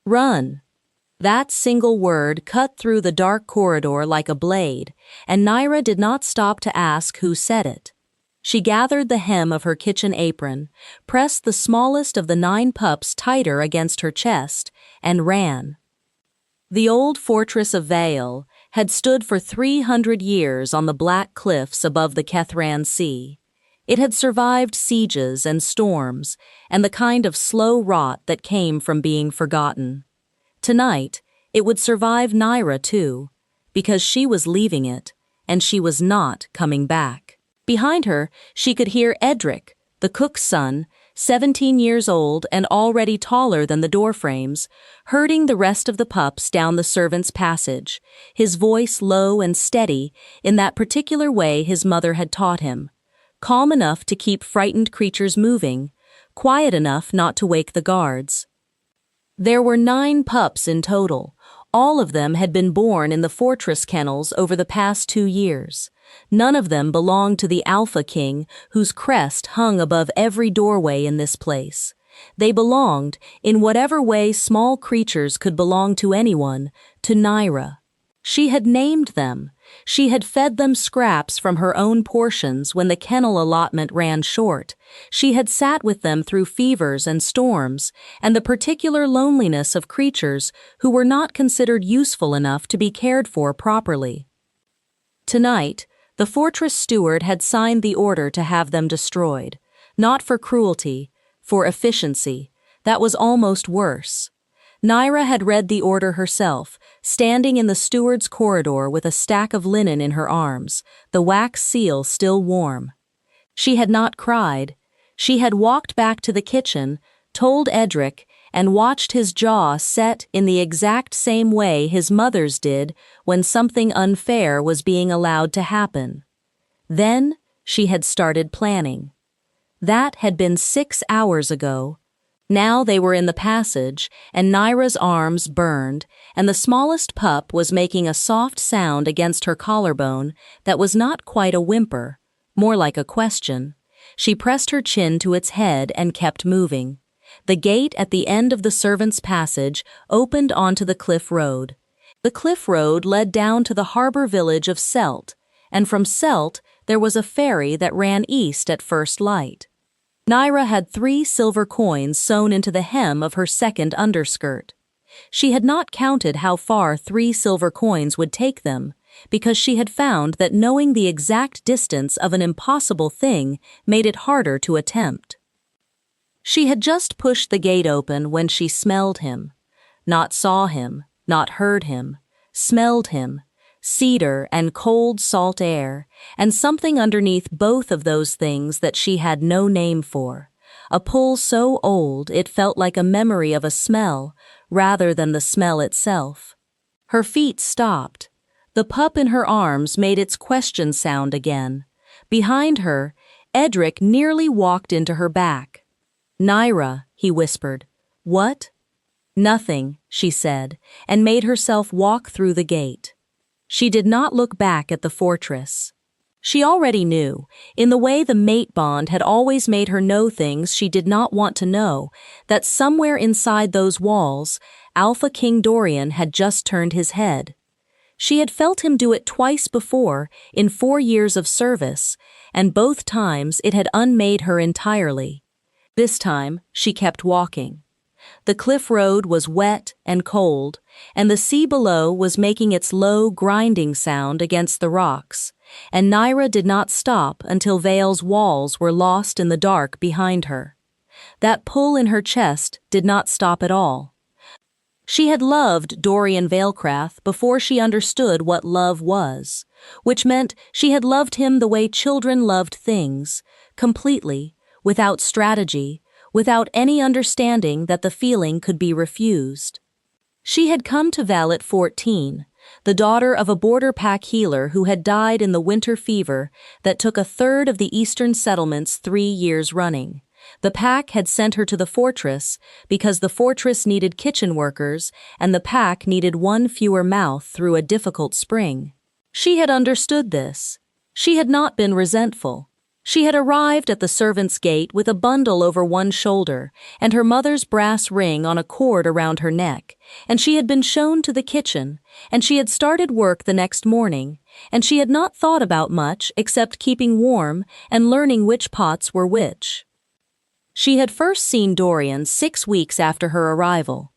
Run! That single word cut through the dark corridor like a blade, and Naira did not stop to ask who said it. She gathered the hem of her kitchen apron, pressed the smallest of the 9 pups tighter against her chest, and ran. The old fortress of Vale had stood for 300 years on the black cliffs above the Kethran Sea. It had survived sieges and storms, and the kind of slow rot that came from being forgotten. Tonight, it would survive Naira too, because she was leaving it, and she was not coming back. Behind her, she could hear Edric, the cook's son, 17 years old and already taller than the doorframes, herding the rest of the pups down the servants' passage, his voice low and steady in that particular way his mother had taught him, calm enough to keep frightened creatures moving, quiet enough not to wake the guards. There were 9 pups in total. All of them had been born in the fortress kennels over the past 2 years. None of them belonged to the Alpha King, whose crest hung above every doorway in this place. They belonged, in whatever way small creatures could belong to anyone, to Naira. She had named them. She had fed them scraps from her own portions when the kennel allotment ran short. She had sat with them through fevers and storms, and the particular loneliness of creatures who were not considered useful enough to be cared for properly. Tonight, the fortress steward had signed the order to have them destroyed, not for cruelty, for efficiency. That was almost worse. Naira had read the order herself, standing in the steward's corridor with a stack of linen in her arms, the wax seal still warm. She had not cried. She had walked back to the kitchen, told Edric, and watched his jaw set in the exact same way his mother's did when something unfair was being allowed to happen. Then she had started planning. That had been 6 hours ago. Now they were in the passage, and Naira's arms burned, and the smallest pup was making a soft sound against her collarbone that was not quite a whimper, more like a question. She pressed her chin to its head and kept moving. The gate at the end of the servants' passage opened onto the cliff road. The cliff road led down to the harbor village of Celt, and from Celt there was a ferry that ran east at first light. Naira had 3 silver coins sewn into the hem of her second underskirt. She had not counted how far 3 silver coins would take them, because she had found that knowing the exact distance of an impossible thing made it harder to attempt. She had just pushed the gate open when she smelled him. Not saw him, not heard him, smelled him. Cedar and cold salt air, and something underneath both of those things that she had no name for. A pull so old it felt like a memory of a smell, rather than the smell itself. Her feet stopped. The pup in her arms made its question sound again. Behind her, Edric nearly walked into her back. "Naira," he whispered. "What?" "Nothing," she said, and made herself walk through the gate. She did not look back at the fortress. She already knew, in the way the mate bond had always made her know things she did not want to know, that somewhere inside those walls, Alpha King Dorian had just turned his head. She had felt him do it twice before, in 4 years of service, and both times it had unmade her entirely. This time, she kept walking. The cliff road was wet and cold, and the sea below was making its low, grinding sound against the rocks, and Naira did not stop until Vale's walls were lost in the dark behind her. That pull in her chest did not stop at all. She had loved Dorian Valecrath before she understood what love was, which meant she had loved him the way children loved things, completely, without strategy, without any understanding that the feeling could be refused. She had come to Val at 14, the daughter of a border pack healer who had died in the winter fever that took 1/3 of the eastern settlements 3 years running. The pack had sent her to the fortress because the fortress needed kitchen workers and the pack needed 1 fewer mouth through a difficult spring. She had understood this. She had not been resentful. She had arrived at the servants' gate with a bundle over one shoulder and her mother's brass ring on a cord around her neck, and she had been shown to the kitchen, and she had started work the next morning, and she had not thought about much except keeping warm and learning which pots were which. She had first seen Dorian 6 weeks after her arrival,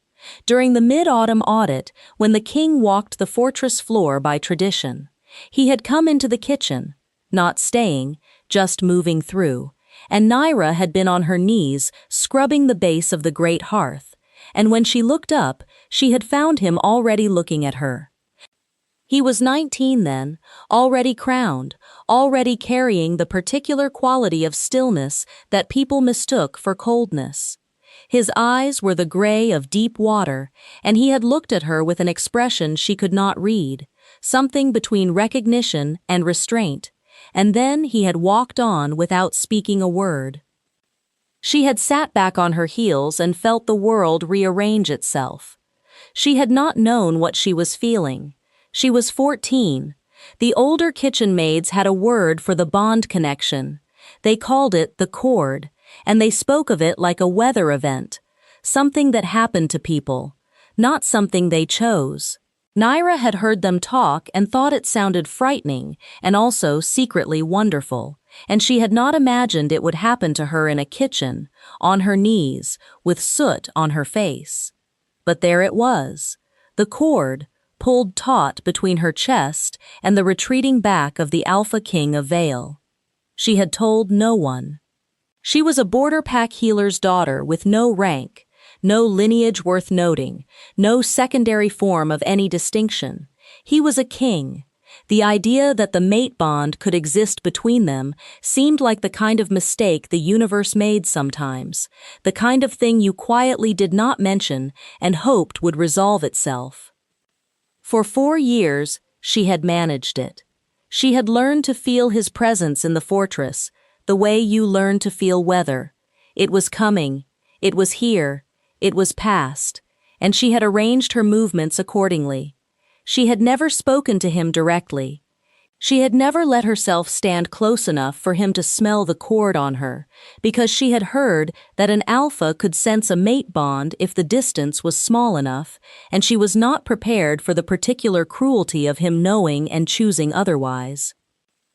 during the mid-autumn audit when the king walked the fortress floor by tradition. He had come into the kitchen, not staying, just moving through, and Naira had been on her knees scrubbing the base of the great hearth, and when she looked up, she had found him already looking at her. He was 19 then, already crowned, already carrying the particular quality of stillness that people mistook for coldness. His eyes were the gray of deep water, and he had looked at her with an expression she could not read, something between recognition and restraint, and then he had walked on without speaking a word. She had sat back on her heels and felt the world rearrange itself. She had not known what she was feeling. She was 14. The older kitchen maids had a word for the bond connection. They called it the cord, and they spoke of it like a weather event, something that happened to people, not something they chose. Naira had heard them talk and thought it sounded frightening and also secretly wonderful, and she had not imagined it would happen to her in a kitchen, on her knees, with soot on her face. But there it was, the cord, pulled taut between her chest and the retreating back of the Alpha King of Vale. She had told no one. She was a border pack healer's daughter with no rank, no lineage worth noting, no secondary form of any distinction. He was a king. The idea that the mate bond could exist between them seemed like the kind of mistake the universe made sometimes, the kind of thing you quietly did not mention and hoped would resolve itself. For 4 years, she had managed it. She had learned to feel his presence in the fortress, the way you learn to feel weather. It was coming, it was here, it was past, and she had arranged her movements accordingly. She had never spoken to him directly. She had never let herself stand close enough for him to smell the cord on her, because she had heard that an alpha could sense a mate bond if the distance was small enough, and she was not prepared for the particular cruelty of him knowing and choosing otherwise.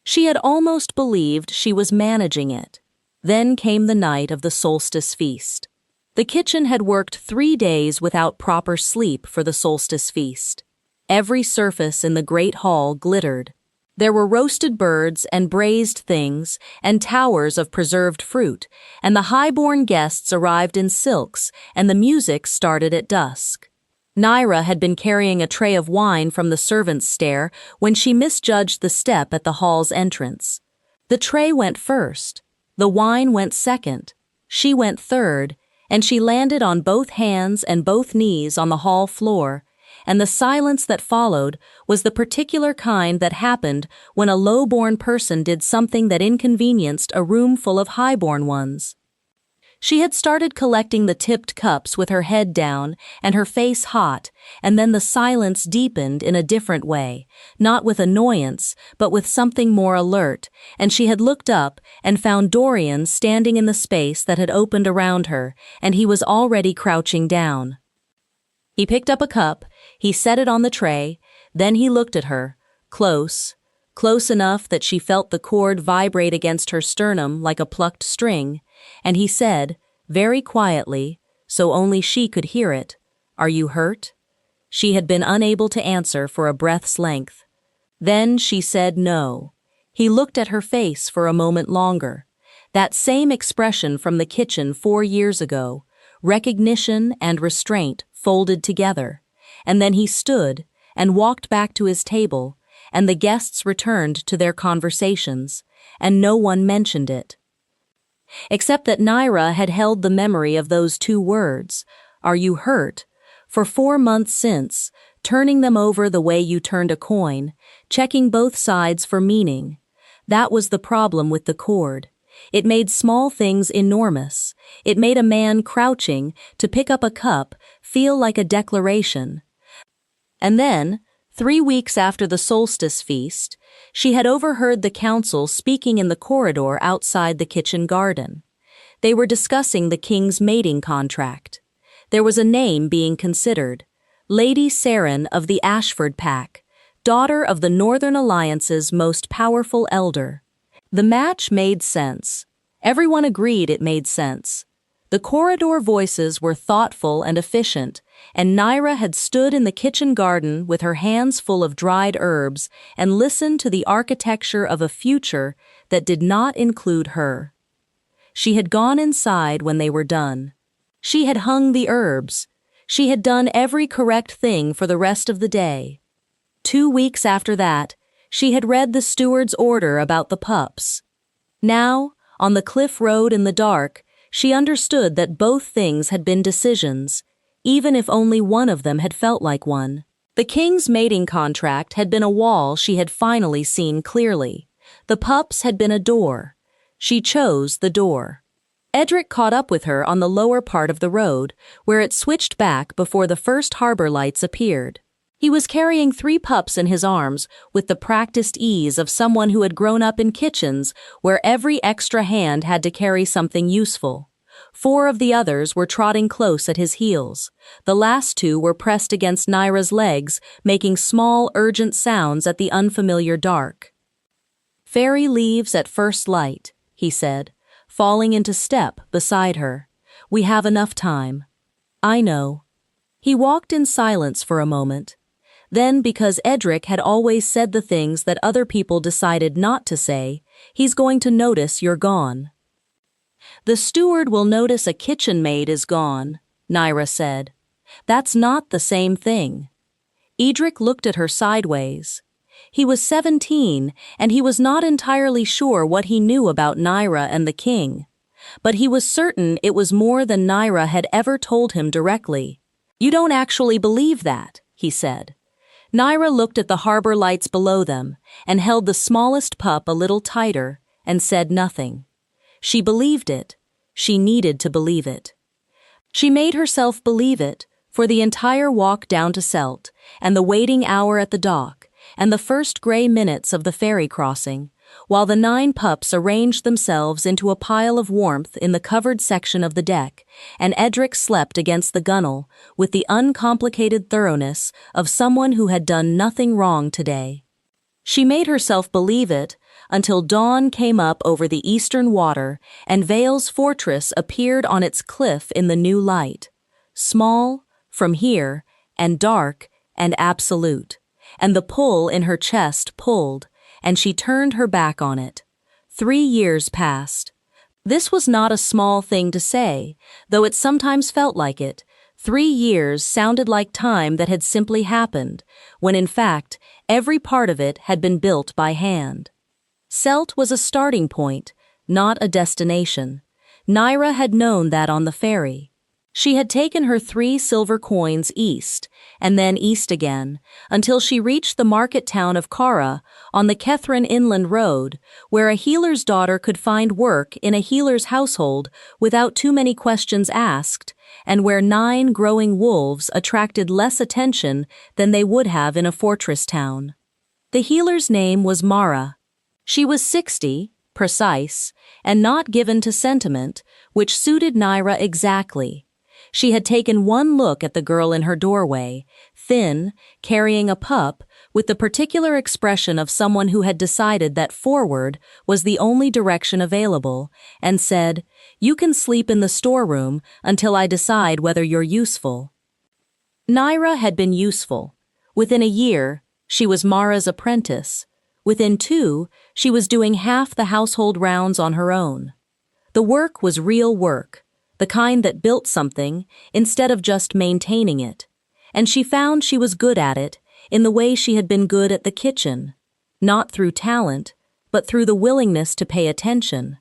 She had almost believed she was managing it. Then came the night of the solstice feast. The kitchen had worked 3 days without proper sleep for the solstice feast. Every surface in the great hall glittered. There were roasted birds and braised things and towers of preserved fruit, and the high-born guests arrived in silks, and the music started at dusk. Naira had been carrying a tray of wine from the servants' stair when she misjudged the step at the hall's entrance. The tray went first, the wine went second, she went third, and she landed on both hands and both knees on the hall floor, and the silence that followed was the particular kind that happened when a low-born person did something that inconvenienced a room full of high-born ones. She had started collecting the tipped cups with her head down and her face hot, and then the silence deepened in a different way, not with annoyance, but with something more alert, and she had looked up and found Dorian standing in the space that had opened around her, and he was already crouching down. He picked up a cup, he set it on the tray, then he looked at her, close enough that she felt the cord vibrate against her sternum like a plucked string, and he said, very quietly, so only she could hear it, "Are you hurt?" She had been unable to answer for a breath's length. Then she said no. He looked at her face for a moment longer. That same expression from the kitchen 4 years ago, recognition and restraint folded together, and then he stood and walked back to his table, and the guests returned to their conversations, and no one mentioned it. Except that Naira had held the memory of those 2 words, "Are you hurt?" for 4 months since, turning them over the way you turned a coin, checking both sides for meaning. That was the problem with the cord. It made small things enormous. It made a man crouching to pick up a cup feel like a declaration. And then, 3 weeks after the solstice feast, she had overheard the council speaking in the corridor outside the kitchen garden. They were discussing the king's mating contract. There was a name being considered: Lady Saren of the Ashford Pack, daughter of the Northern Alliance's most powerful elder. The match made sense. Everyone agreed it made sense. The corridor voices were thoughtful and efficient, and Naira had stood in the kitchen garden with her hands full of dried herbs and listened to the architecture of a future that did not include her. She had gone inside when they were done. She had hung the herbs. She had done every correct thing for the rest of the day. 2 weeks after that, she had read the steward's order about the pups. Now, on the cliff road in the dark, she understood that both things had been decisions, even if only one of them had felt like one. The king's mating contract had been a wall she had finally seen clearly. The pups had been a door. She chose the door. Edric caught up with her on the lower part of the road, where it switched back before the first harbor lights appeared. He was carrying 3 pups in his arms with the practiced ease of someone who had grown up in kitchens where every extra hand had to carry something useful. 4 of the others were trotting close at his heels. The last 2 were pressed against Naira's legs, making small, urgent sounds at the unfamiliar dark. "Fairy leaves at first light," he said, falling into step beside her. "We have enough time." "I know." He walked in silence for a moment. Then, because Edric had always said the things that other people decided not to say, "He's going to notice you're gone." "The steward will notice a kitchen maid is gone," Naira said. "That's not the same thing." Edric looked at her sideways. He was 17, and he was not entirely sure what he knew about Naira and the king. But he was certain it was more than Naira had ever told him directly. "You don't actually believe that," he said. Naira looked at the harbor lights below them and held the smallest pup a little tighter and said nothing. She believed it. She needed to believe it. She made herself believe it for the entire walk down to Celt and the waiting hour at the dock and the first gray minutes of the ferry crossing, while the 9 pups arranged themselves into a pile of warmth in the covered section of the deck, and Edric slept against the gunwale with the uncomplicated thoroughness of someone who had done nothing wrong today. She made herself believe it until dawn came up over the eastern water and Vale's fortress appeared on its cliff in the new light, small, from here, and dark, and absolute, and the pull in her chest pulled, and she turned her back on it. 3 years passed. This was not a small thing to say, though it sometimes felt like it. 3 years sounded like time that had simply happened, when in fact, every part of it had been built by hand. Celt was a starting point, not a destination. Naira had known that on the ferry. She had taken her 3 silver coins east, and then east again, until she reached the market town of Cara on the Kethrin Inland Road, where a healer's daughter could find work in a healer's household without too many questions asked, and where 9 growing wolves attracted less attention than they would have in a fortress town. The healer's name was Mara. She was 60, precise, and not given to sentiment, which suited Naira exactly. She had taken one look at the girl in her doorway, thin, carrying a pup, with the particular expression of someone who had decided that forward was the only direction available, and said, "You can sleep in the storeroom until I decide whether you're useful." Naira had been useful. Within a year, she was Mara's apprentice. Within 2, she was doing half the household rounds on her own. The work was real work, the kind that built something instead of just maintaining it, and she found she was good at it in the way she had been good at the kitchen, not through talent, but through the willingness to pay attention.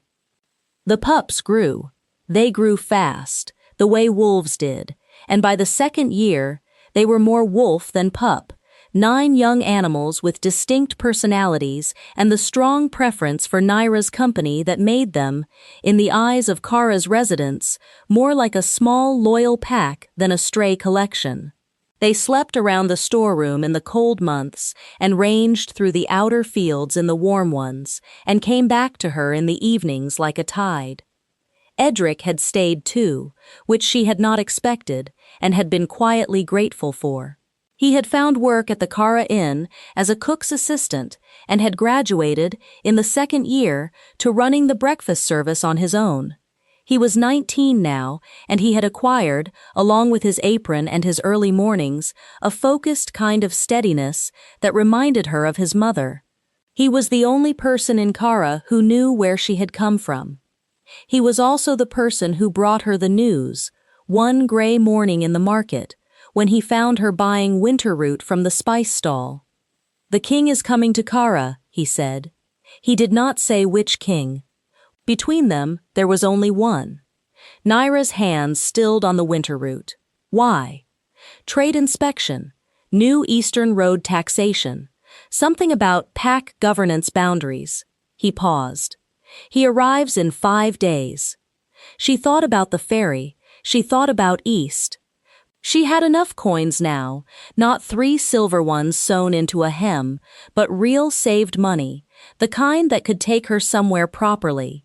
The pups grew. They grew fast, the way wolves did, and by the 2nd year, they were more wolf than pup, 9 young animals with distinct personalities and the strong preference for Naira's company that made them, in the eyes of Kara's residents, more like a small, loyal pack than a stray collection. They slept around the storeroom in the cold months and ranged through the outer fields in the warm ones and came back to her in the evenings like a tide. Edric had stayed too, which she had not expected and had been quietly grateful for. He had found work at the Cara Inn as a cook's assistant and had graduated, in the second year, to running the breakfast service on his own. He was 19 now, and he had acquired, along with his apron and his early mornings, a focused kind of steadiness that reminded her of his mother. He was the only person in Cara who knew where she had come from. He was also the person who brought her the news, one gray morning in the market, when he found her buying winter root from the spice stall. "The king is coming to Cara," he said. He did not say which king. Between them, there was only one. Naira's hands stilled on the winter root. Why? Trade inspection, new Eastern Road taxation, something about pack governance boundaries. He paused. He arrives in 5 days. She thought about the ferry. She thought about East. She had enough coins now, not 3 silver ones sewn into a hem, but real saved money, the kind that could take her somewhere properly.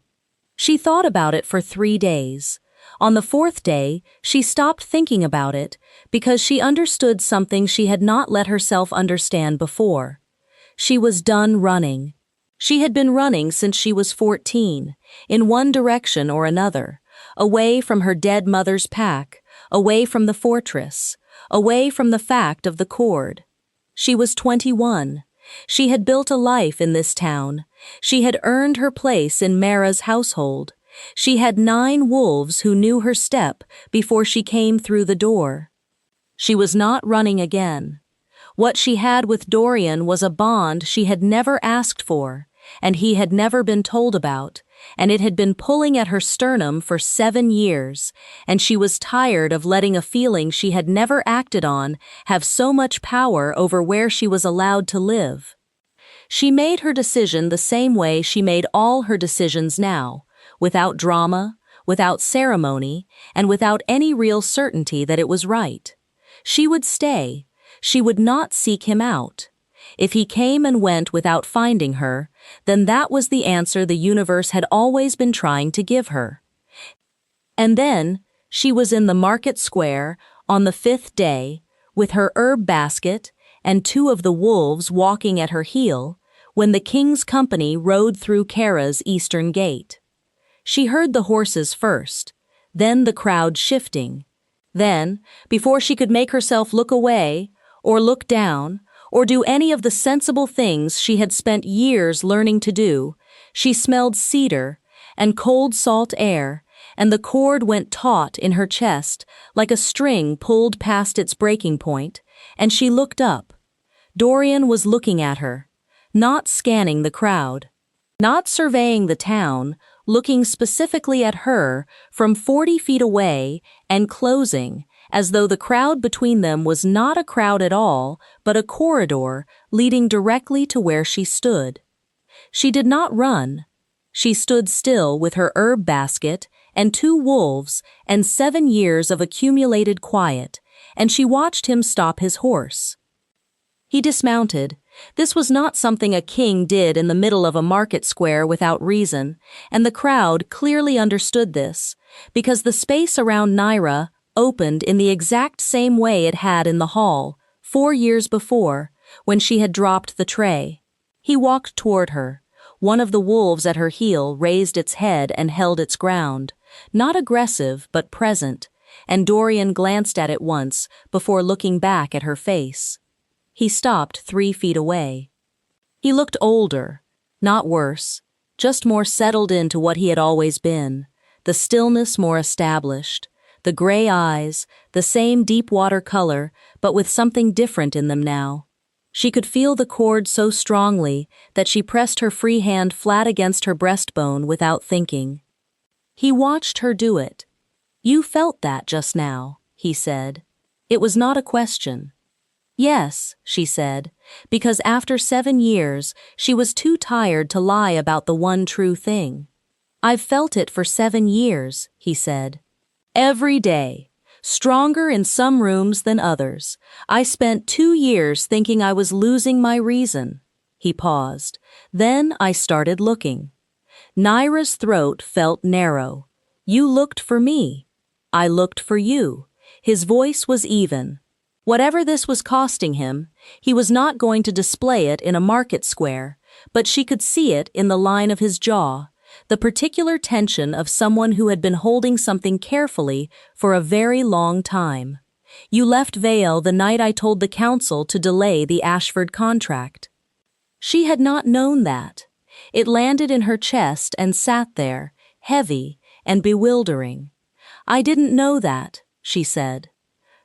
She thought about it for 3 days. On the 4th day, she stopped thinking about it because she understood something she had not let herself understand before. She was done running. She had been running since she was 14, in one direction or another, away from her dead mother's pack, away from the fortress, away from the fact of the cord. She was 21. She had built a life in this town. She had earned her place in Mara's household. She had 9 wolves who knew her step before she came through the door. She was not running again. What she had with Dorian was a bond she had never asked for, and he had never been told about, and it had been pulling at her sternum for 7 years, and she was tired of letting a feeling she had never acted on have so much power over where she was allowed to live. She made her decision the same way she made all her decisions now, without drama, without ceremony, and without any real certainty that it was right. She would stay. She would not seek him out. If he came and went without finding her, then that was the answer the universe had always been trying to give her. And then, she was in the market square, on the 5th day, with her herb basket and 2 of the wolves walking at her heel, when the king's company rode through Cara's eastern gate. She heard the horses first, then the crowd shifting. Then, before she could make herself look away, or look down, or do any of the sensible things she had spent years learning to do, she smelled cedar and cold salt air, and the cord went taut in her chest like a string pulled past its breaking point, and she looked up. Dorian was looking at her, not scanning the crowd, not surveying the town, looking specifically at her from 40 feet away and closing, as though the crowd between them was not a crowd at all, but a corridor leading directly to where she stood. She did not run. She stood still with her herb basket and 2 wolves and 7 years of accumulated quiet, and she watched him stop his horse. He dismounted. This was not something a king did in the middle of a market square without reason, and the crowd clearly understood this, because the space around Naira opened in the exact same way it had in the hall, 4 years before, when she had dropped the tray. He walked toward her. One of the wolves at her heel raised its head and held its ground, not aggressive but present, and Dorian glanced at it once before looking back at her face. He stopped 3 feet away. He looked older, not worse, just more settled into what he had always been, the stillness more established, the gray eyes, the same deep water color, but with something different in them now. She could feel the cord so strongly that she pressed her free hand flat against her breastbone without thinking. He watched her do it. "You felt that just now," he said. It was not a question. "Yes," she said, because after 7 years, she was too tired to lie about the one true thing. "I've felt it for 7 years," he said. "Every day. Stronger in some rooms than others. I spent 2 years thinking I was losing my reason." He paused. "Then I started looking." Naira's throat felt narrow. "You looked for me. I looked for you." His voice was even. Whatever this was costing him, he was not going to display it in a market square, but she could see it in the line of his jaw, the particular tension of someone who had been holding something carefully for a very long time. "You left Vale the night I told the council to delay the Ashford contract." She had not known that. It landed in her chest and sat there, heavy and bewildering. "I didn't know that," she said.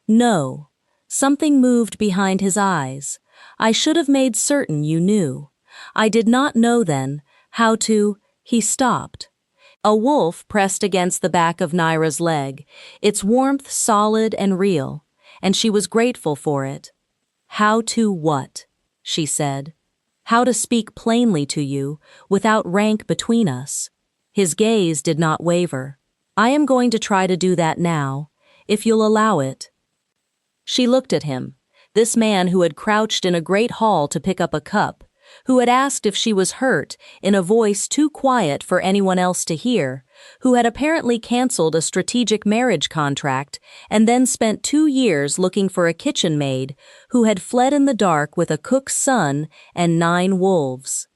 "No." Something moved behind his eyes. "I should have made certain you knew. I did not know then how to—" He stopped. A wolf pressed against the back of Naira's leg, its warmth solid and real, and she was grateful for it. "How to what?" she said. "How to speak plainly to you, without rank between us." His gaze did not waver. "I am going to try to do that now, if you'll allow it." She looked at him, this man who had crouched in a great hall to pick up a cup, who had asked if she was hurt in a voice too quiet for anyone else to hear, who had apparently canceled a strategic marriage contract and then spent 2 years looking for a kitchen maid, who had fled in the dark with a cook's son and 9 wolves.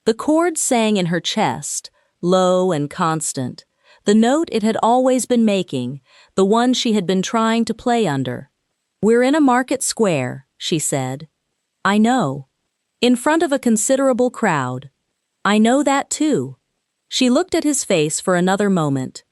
The chord sang in her chest, low and constant, the note it had always been making, the one she had been trying to play under. "We're in a market square," she said. "I know." "In front of a considerable crowd." "I know that too." She looked at his face for another moment.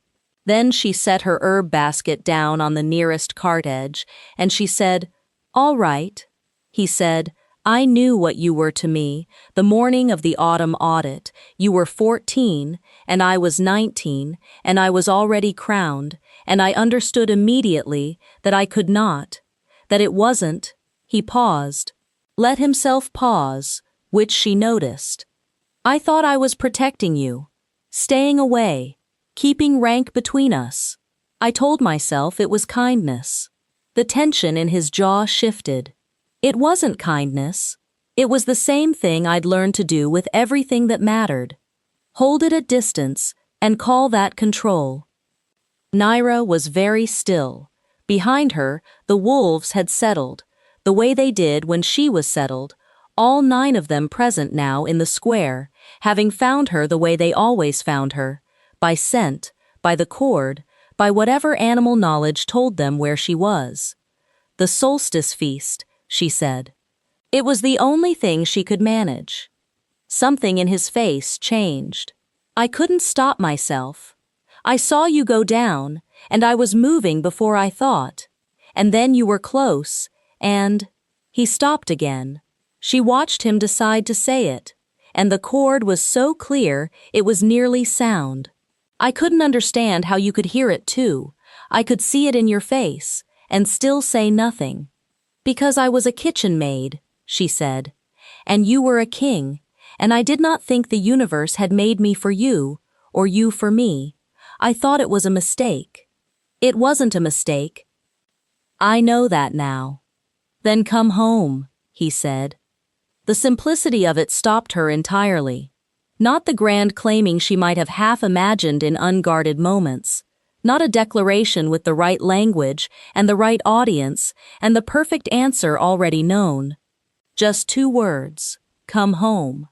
Then she set her herb basket down on the nearest cart edge, and she said, "All right." He said, "I knew what you were to me, the morning of the autumn audit. You were 14, and I was 19, and I was already crowned, and I understood immediately that I could not, that it wasn't." He paused, let himself pause, which she noticed. "I thought I was protecting you, staying away, keeping rank between us. I told myself it was kindness." The tension in his jaw shifted. "It wasn't kindness. It was the same thing I'd learned to do with everything that mattered. Hold it at distance and call that control." Naira was very still. Behind her, the wolves had settled, the way they did when she was settled, all 9 of them present now in the square, having found her the way they always found her, by scent, by the cord, by whatever animal knowledge told them where she was. "The solstice feast," she said. It was the only thing she could manage. Something in his face changed. "I couldn't stop myself. I saw you go down, and I was moving before I thought. And then you were close, and—" He stopped again. She watched him decide to say it, and the chord was so clear it was nearly sound. "I couldn't understand how you could hear it too. I could see it in your face, and still say nothing. Because I was a kitchen maid," she said, "and you were a king, and I did not think the universe had made me for you, or you for me. I thought it was a mistake." "It wasn't a mistake." "I know that now." "Then come home," he said. The simplicity of it stopped her entirely. Not the grand claiming she might have half imagined in unguarded moments. Not a declaration with the right language and the right audience and the perfect answer already known. Just 2 words, "Come home."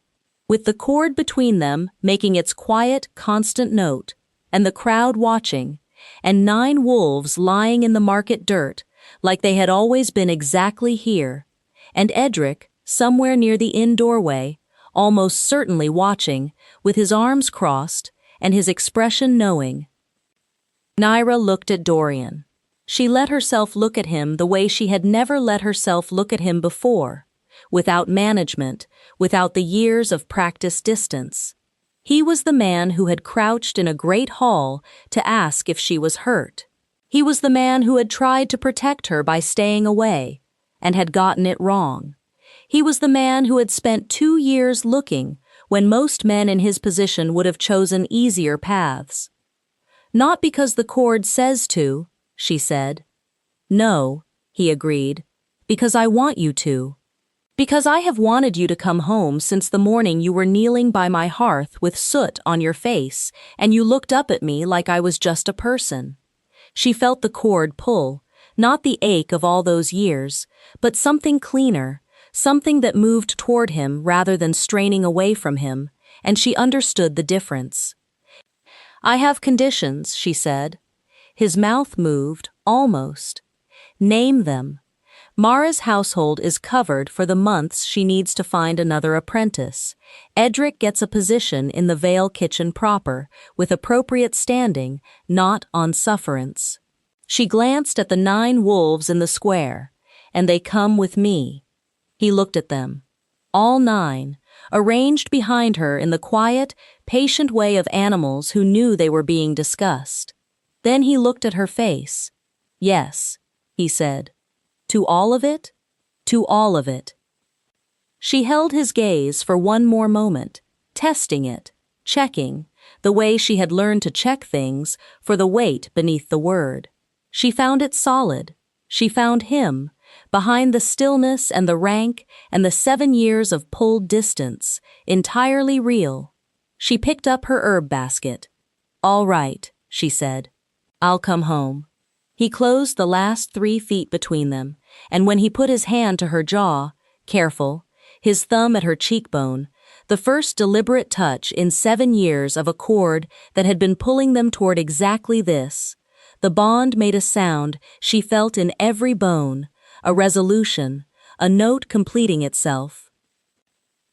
With the chord between them making its quiet, constant note, and the crowd watching, and 9 wolves lying in the market dirt, like they had always been exactly here, and Edric, somewhere near the inn doorway, almost certainly watching, with his arms crossed, and his expression knowing. Naira looked at Dorian. She let herself look at him the way she had never let herself look at him before, without management, without the years of practiced distance. He was the man who had crouched in a great hall to ask if she was hurt. He was the man who had tried to protect her by staying away, and had gotten it wrong. He was the man who had spent 2 years looking when most men in his position would have chosen easier paths. "Not because the chord says to," she said. No, he agreed, because I want you to. Because I have wanted you to come home since the morning you were kneeling by my hearth with soot on your face, and you looked up at me like I was just a person. She felt the cord pull, not the ache of all those years, but something cleaner, something that moved toward him rather than straining away from him, and she understood the difference. I have conditions, she said. His mouth moved, almost. Name them. Mara's household is covered for the months she needs to find another apprentice. Edric gets a position in the Vale kitchen proper, with appropriate standing, not on sufferance. She glanced at the 9 wolves in the square, and they come with me. He looked at them. All 9, arranged behind her in the quiet, patient way of animals who knew they were being discussed. Then he looked at her face. Yes, he said. To all of it? To all of it. She held his gaze for one more moment, testing it, checking, the way she had learned to check things, for the weight beneath the word. She found it solid. She found him, behind the stillness and the rank and the 7 years of pulled distance, entirely real. She picked up her herb basket. All right, she said. I'll come home. He closed the last 3 feet between them, and when he put his hand to her jaw, careful, his thumb at her cheekbone, the first deliberate touch in 7 years of a cord that had been pulling them toward exactly this, the bond made a sound she felt in every bone, a resolution, a note completing itself.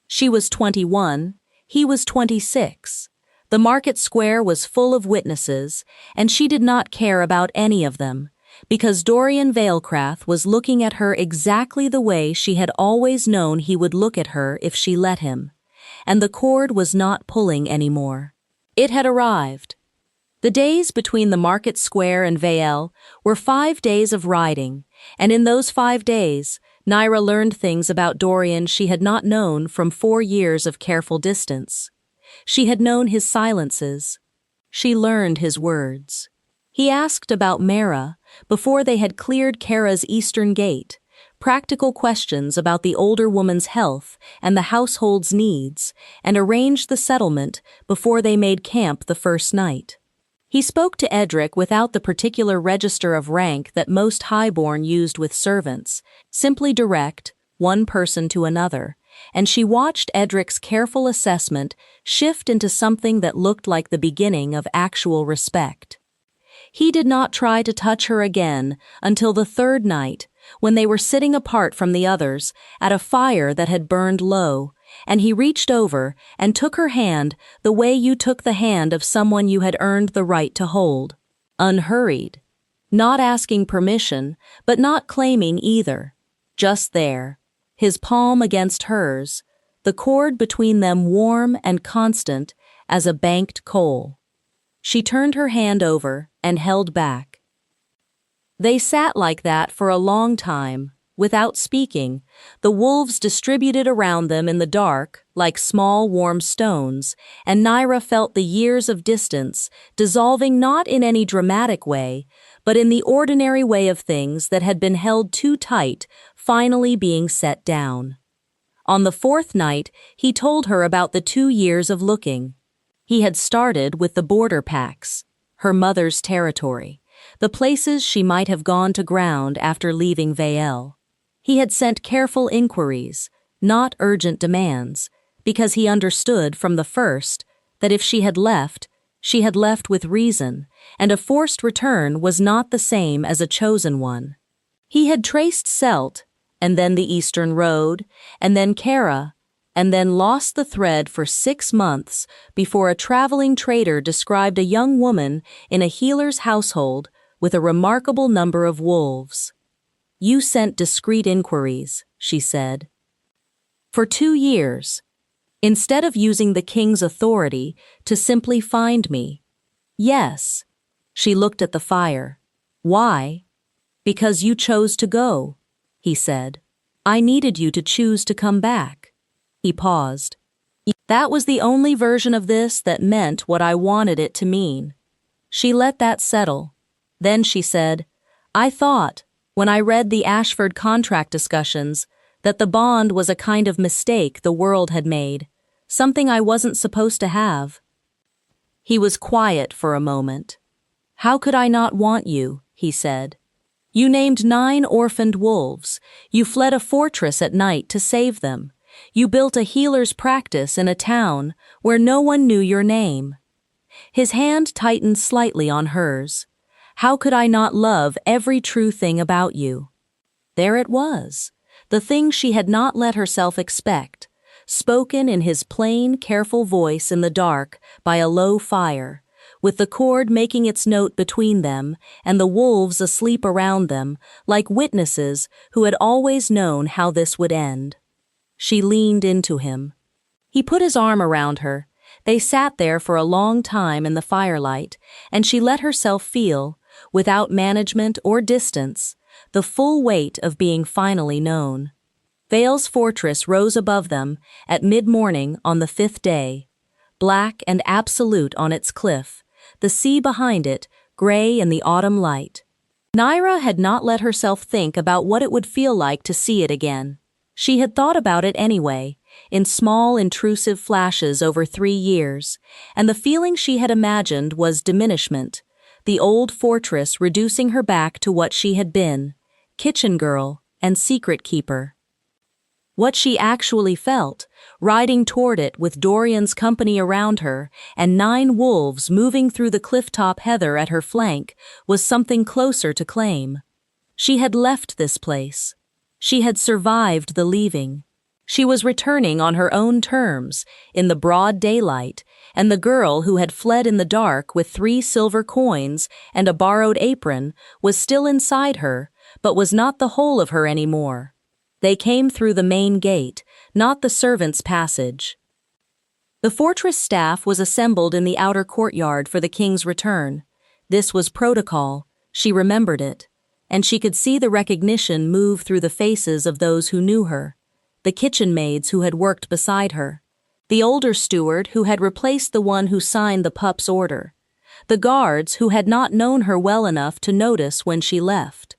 She was 21, he was 26. The market square was full of witnesses, and she did not care about any of them, because Dorian Valecrath was looking at her exactly the way she had always known he would look at her if she let him, and the cord was not pulling anymore. It had arrived. The days between the market square and Vale were 5 days of riding, and in those 5 days, Naira learned things about Dorian she had not known from 4 years of careful distance. She had known his silences. She learned his words. He asked about Mara before they had cleared Kara's eastern gate, practical questions about the older woman's health and the household's needs, and arranged the settlement before they made camp the first night. He spoke to Edric without the particular register of rank that most highborn used with servants, simply direct, one person to another, and she watched Edric's careful assessment shift into something that looked like the beginning of actual respect. He did not try to touch her again until the 3rd night, when they were sitting apart from the others at a fire that had burned low, and he reached over and took her hand the way you took the hand of someone you had earned the right to hold, unhurried, not asking permission, but not claiming either, just there, his palm against hers, the cord between them warm and constant as a banked coal. She turned her hand over and held back. They sat like that for a long time, without speaking, the wolves distributed around them in the dark like small warm stones, and Naira felt the years of distance dissolving not in any dramatic way, but in the ordinary way of things that had been held too tight, finally being set down. On the 4th night, he told her about the 2 years of looking. He had started with the border packs, her mother's territory, the places she might have gone to ground after leaving Vale. He had sent careful inquiries, not urgent demands, because he understood from the first that if she had left with reason, and a forced return was not the same as a chosen one. He had traced Celt, and then the Eastern Road, and then Kara, and then lost the thread for 6 months before a traveling trader described a young woman in a healer's household with a remarkable number of wolves. You sent discreet inquiries, she said. For 2 years, instead of using the king's authority to simply find me. Yes. She looked at the fire. Why? Because you chose to go, he said. I needed you to choose to come back. He paused. That was the only version of this that meant what I wanted it to mean. She let that settle. Then she said, I thought, when I read the Ashford contract discussions, that the bond was a kind of mistake the world had made, something I wasn't supposed to have. He was quiet for a moment. How could I not want you, he said. You named 9 orphaned wolves. You fled a fortress at night to save them. You built a healer's practice in a town where no one knew your name. His hand tightened slightly on hers. How could I not love every true thing about you? There it was, the thing she had not let herself expect, spoken in his plain, careful voice in the dark by a low fire, with the cord making its note between them and the wolves asleep around them, like witnesses who had always known how this would end. She leaned into him. He put his arm around her. They sat there for a long time in the firelight, and she let herself feel, without management or distance, the full weight of being finally known. Vale's fortress rose above them at mid-morning on the 5th day, black and absolute on its cliff, the sea behind it gray in the autumn light. Naira had not let herself think about what it would feel like to see it again. She had thought about it anyway, in small intrusive flashes over 3 years, and the feeling she had imagined was diminishment, the old fortress reducing her back to what she had been, kitchen girl and secret keeper. What she actually felt, riding toward it with Dorian's company around her and 9 wolves moving through the clifftop heather at her flank, was something closer to claim. She had left this place. She had survived the leaving. She was returning on her own terms, in the broad daylight, and the girl who had fled in the dark with 3 silver coins and a borrowed apron was still inside her, but was not the whole of her anymore. They came through the main gate, not the servants' passage. The fortress staff was assembled in the outer courtyard for the king's return. This was protocol. She remembered it, and she could see the recognition move through the faces of those who knew her, the kitchen maids who had worked beside her, the older steward who had replaced the one who signed the Pups' order, the guards who had not known her well enough to notice when she left.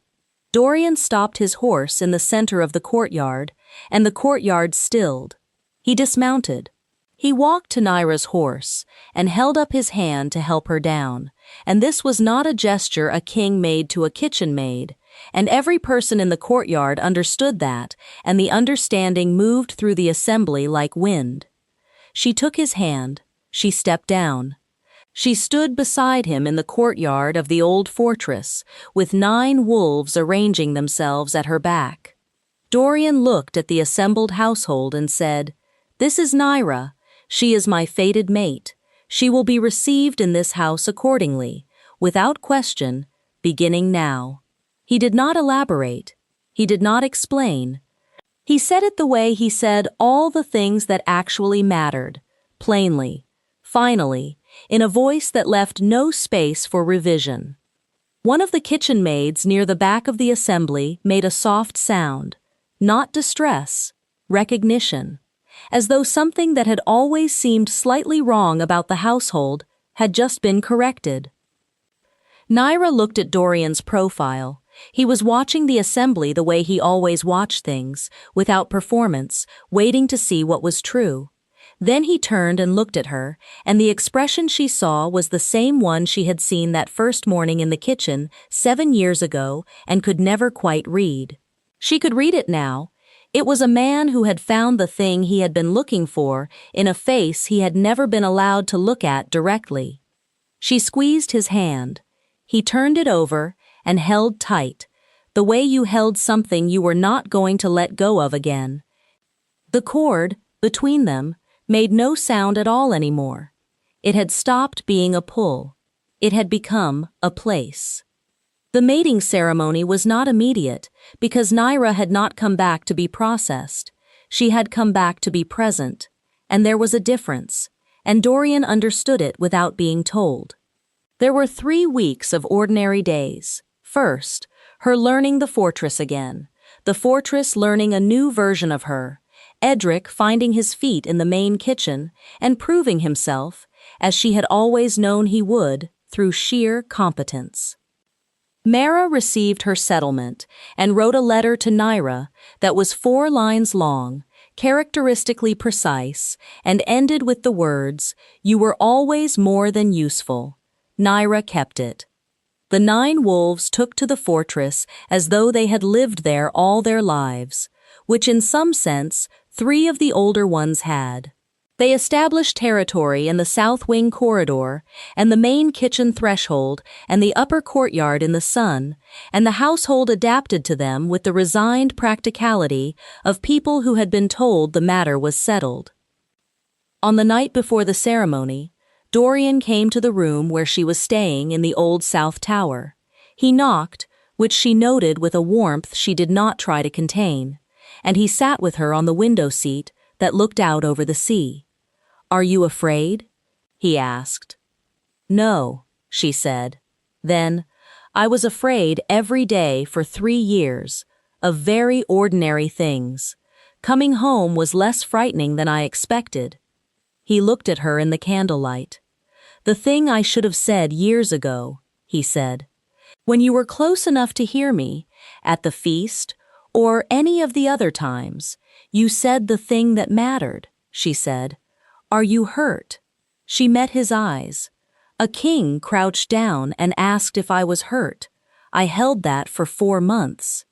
Dorian stopped his horse in the center of the courtyard, and the courtyard stilled. He dismounted. He walked to Naira's horse and held up his hand to help her down, and this was not a gesture a king made to a kitchen maid, and every person in the courtyard understood that, and the understanding moved through the assembly like wind. She took his hand. She stepped down. She stood beside him in the courtyard of the old fortress, with 9 wolves arranging themselves at her back. Dorian looked at the assembled household and said, "This is Naira. She is my fated mate. She will be received in this house accordingly, without question, beginning now." He did not elaborate. He did not explain. He said it the way he said all the things that actually mattered, plainly, finally, in a voice that left no space for revision. One of the kitchen maids near the back of the assembly made a soft sound, not distress, recognition, as though something that had always seemed slightly wrong about the household had just been corrected. Naira looked at Dorian's profile. He was watching the assembly the way he always watched things, without performance, waiting to see what was true. Then he turned and looked at her, and the expression she saw was the same one she had seen that first morning in the kitchen 7 years ago and could never quite read. She could read it now. It was a man who had found the thing he had been looking for in a face he had never been allowed to look at directly. She squeezed his hand. He turned it over and held tight, the way you held something you were not going to let go of again. The cord, between them, made no sound at all anymore. It had stopped being a pull. It had become a place. The mating ceremony was not immediate, because Naira had not come back to be processed. She had come back to be present, and there was a difference, and Dorian understood it without being told. There were 3 weeks of ordinary days. First, her learning the fortress again, the fortress learning a new version of her, Edric finding his feet in the main kitchen and proving himself, as she had always known he would, through sheer competence. Mara received her settlement and wrote a letter to Naira that was 4 lines long, characteristically precise, and ended with the words, "You were always more than useful." Naira kept it. The 9 wolves took to the fortress as though they had lived there all their lives, which in some sense 3 of the older ones had. They established territory in the south wing corridor and the main kitchen threshold and the upper courtyard in the sun, and the household adapted to them with the resigned practicality of people who had been told the matter was settled. On the night before the ceremony, Dorian came to the room where she was staying in the old South Tower. He knocked, which she noted with a warmth she did not try to contain, and he sat with her on the window seat that looked out over the sea. "Are you afraid?" he asked. "No," she said. Then, "I was afraid every day for 3 years, of very ordinary things. Coming home was less frightening than I expected." He looked at her in the candlelight. "The thing I should have said years ago," he said. "When you were close enough to hear me, at the feast, or any of the other times, you said the thing that mattered," she said. "Are you hurt?" She met his eyes. "A king crouched down and asked if I was hurt. I held that for 4 months."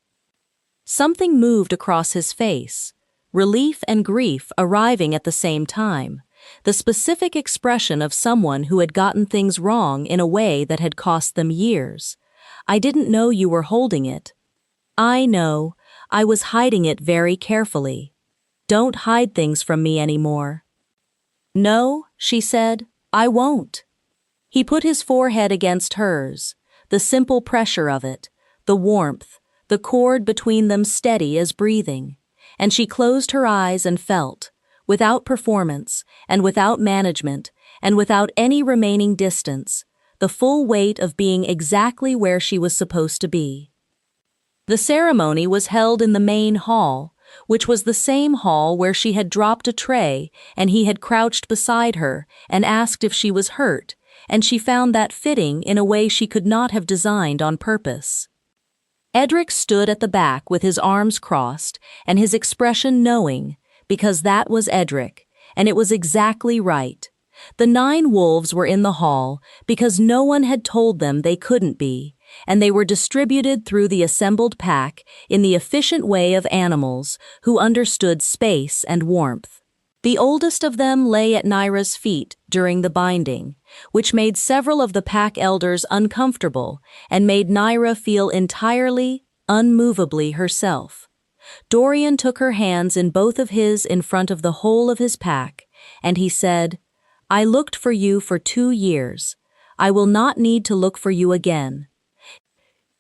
Something moved across his face, relief and grief arriving at the same time, the specific expression of someone who had gotten things wrong in a way that had cost them years. "I didn't know you were holding it." "I know. I was hiding it very carefully. Don't hide things from me anymore." "No," she said, "I won't." He put his forehead against hers, the simple pressure of it, the warmth, the cord between them steady as breathing, and she closed her eyes and felt, without performance, and without management, and without any remaining distance, the full weight of being exactly where she was supposed to be. The ceremony was held in the main hall, which was the same hall where she had dropped a tray and he had crouched beside her and asked if she was hurt, and she found that fitting in a way she could not have designed on purpose. Edric stood at the back with his arms crossed and his expression knowing, because that was Edric, and it was exactly right. The 9 wolves were in the hall because no one had told them they couldn't be, and they were distributed through the assembled pack in the efficient way of animals who understood space and warmth. The oldest of them lay at Naira's feet during the binding, which made several of the pack elders uncomfortable and made Naira feel entirely, unmovably herself. Dorian took her hands in both of his in front of the whole of his pack, and he said, "I looked for you for 2 years. I will not need to look for you again."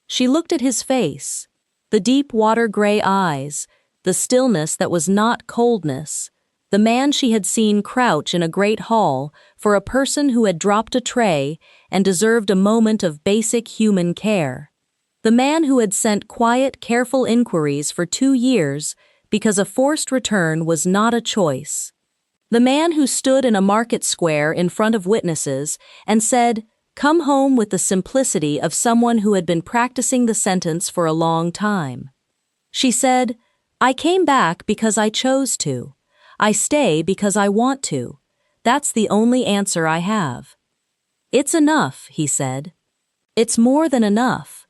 She looked at his face, the deep water-gray eyes, the stillness that was not coldness, the man she had seen crouch in a great hall for a person who had dropped a tray and deserved a moment of basic human care, the man who had sent quiet, careful inquiries for 2 years because a forced return was not a choice, the man who stood in a market square in front of witnesses and said, "Come home," with the simplicity of someone who had been practicing the sentence for a long time. She said, "I came back because I chose to. I stay because I want to. That's the only answer I have." "It's enough," he said. "It's more than enough."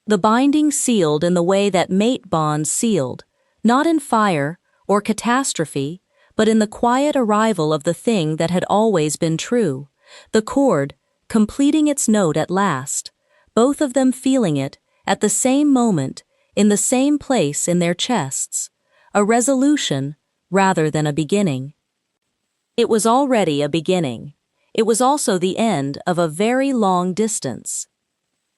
The binding sealed in the way that mate bonds sealed, not in fire or catastrophe, but in the quiet arrival of the thing that had always been true, the cord, completing its note at last, both of them feeling it, at the same moment, in the same place in their chests, a resolution rather than a beginning. It was already a beginning. It was also the end of a very long distance.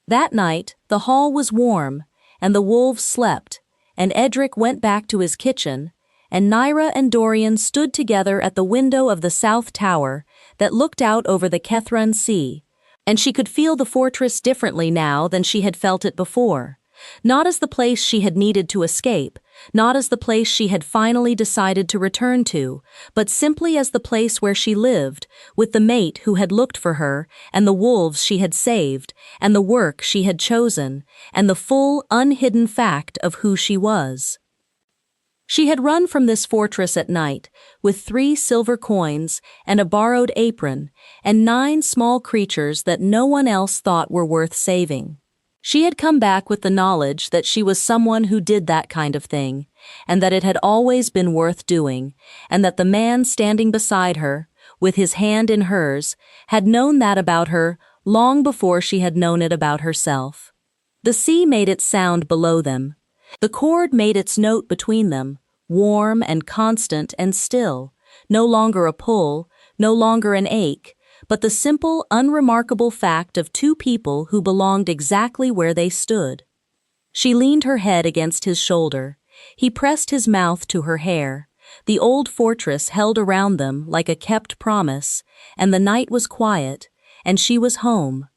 That night, the hall was warm, and the wolves slept, and Edric went back to his kitchen, and Naira and Dorian stood together at the window of the South Tower that looked out over the Kethran Sea, and she could feel the fortress differently now than she had felt it before. not as the place she had needed to escape, not as the place she had finally decided to return to, but simply as the place where she lived, with the mate who had looked for her, and the wolves she had saved, and the work she had chosen, and the full, unhidden fact of who she was. She had run from this fortress at night, with 3 silver coins and a borrowed apron, and 9 small creatures that no one else thought were worth saving. She had come back with the knowledge that she was someone who did that kind of thing, and that it had always been worth doing, and that the man standing beside her, with his hand in hers, had known that about her long before she had known it about herself. The sea made its sound below them. The cord made its note between them, warm and constant and still, no longer a pull, no longer an ache, but the simple, unremarkable fact of 2 people who belonged exactly where they stood. She leaned her head against his shoulder. He pressed his mouth to her hair. The old fortress held around them like a kept promise, and the night was quiet, and she was home,